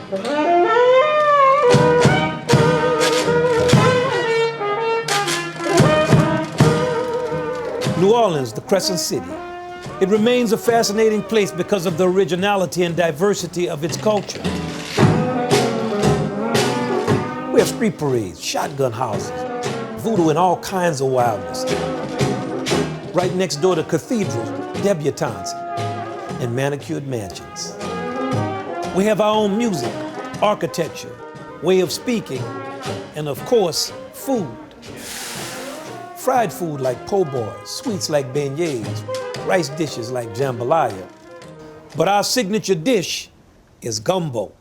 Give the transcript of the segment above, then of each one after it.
New Orleans, the Crescent City. It remains a fascinating place because of the originality and diversity of its culture. We have street parades, shotgun houses, voodoo, and all kinds of wildness. Right next door to cathedrals, debutantes, and manicured mansions. We have our own music, architecture, way of speaking, and of course, food. Fried food like po' boys, sweets like beignets, rice dishes like jambalaya. But our signature dish is gumbo.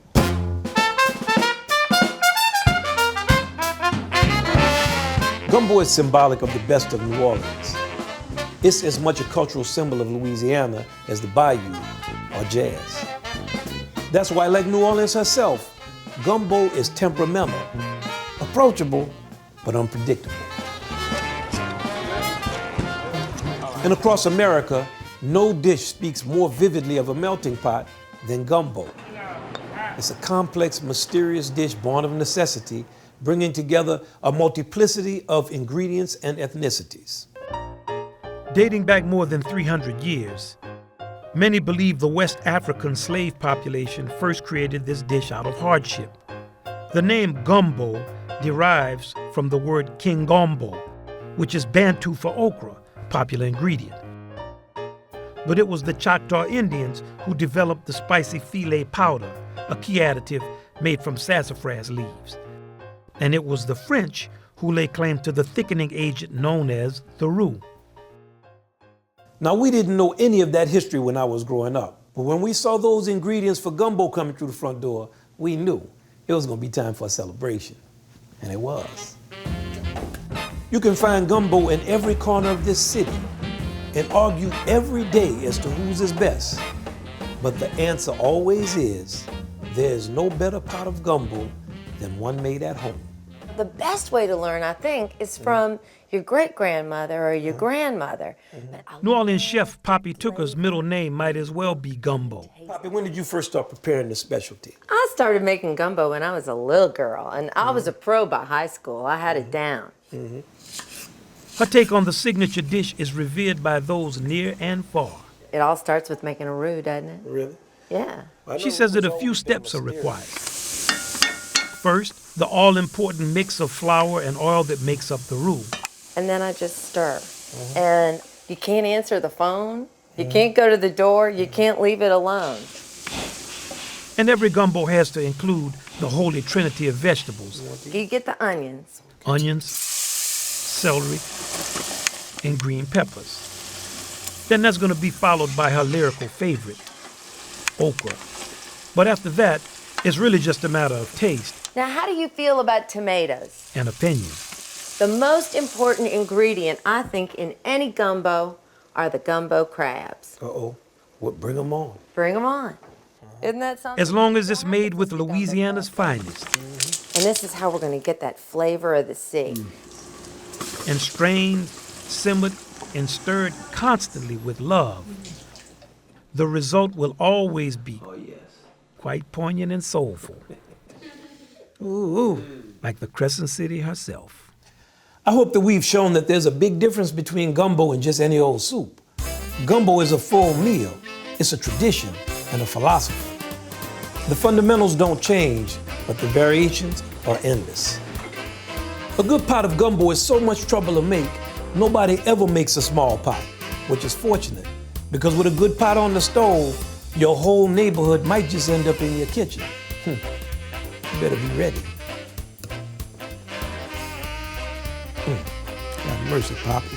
Gumbo is symbolic of the best of New Orleans. It's as much a cultural symbol of Louisiana as the bayou or jazz. That's why, like New Orleans herself, gumbo is temperamental, approachable, but unpredictable. And across America, no dish speaks more vividly of a melting pot than gumbo. It's a complex, mysterious dish born of necessity, bringing together a multiplicity of ingredients and ethnicities. Dating back more than 300 years, many believe the West African slave population first created this dish out of hardship. The name gumbo derives from the word kingombo, which is Bantu for okra, popular ingredient. But it was the Choctaw Indians who developed the spicy filet powder, a key additive made from sassafras leaves. And it was the French who lay claim to the thickening agent known as the roux. Now, we didn't know any of that history when I was growing up, but when we saw those ingredients for gumbo coming through the front door, we knew it was going to be time for a celebration. And it was. You can find gumbo in every corner of this city and argue every day as to whose is best. But the answer always is, there is no better pot of gumbo than one made at home. The best way to learn, I think, is from your great-grandmother or your grandmother. New Orleans chef Poppy Tooker's middle name might as well be Gumbo. Poppy, when did you first start preparing this specialty? I started making gumbo when I was a little girl, and I was a pro by high school. I had it down. Her take on the signature dish is revered by those near and far. It all starts with making a roux, doesn't it? Really? Yeah. She says that a few steps are required. First, the all-important mix of flour and oil that makes up the roux. And then I just stir. And you can't answer the phone. You can't go to the door. You can't leave it alone. And every gumbo has to include the holy trinity of vegetables. You get the onions. Onions, celery, and green peppers. Then that's going to be followed by her lyrical favorite, okra. But after that, it's really just a matter of taste. Now, how do you feel about tomatoes? And opinion. The most important ingredient, I think, in any gumbo are the gumbo crabs. Uh-oh. Well, bring them on. Bring them on. Isn't that something? As long as it's made with Louisiana's finest. And this is how we're going to get that flavor of the sea. And strained, simmered, and stirred constantly with love. The result will always be quite poignant and soulful. Ooh, like the Crescent City herself. I hope that we've shown that there's a big difference between gumbo and just any old soup. Gumbo is a full meal. It's a tradition and a philosophy. The fundamentals don't change, but the variations are endless. A good pot of gumbo is so much trouble to make, nobody ever makes a small pot, which is fortunate, because with a good pot on the stove, your whole neighborhood might just end up in your kitchen. You better be ready. God mercy, Poppy.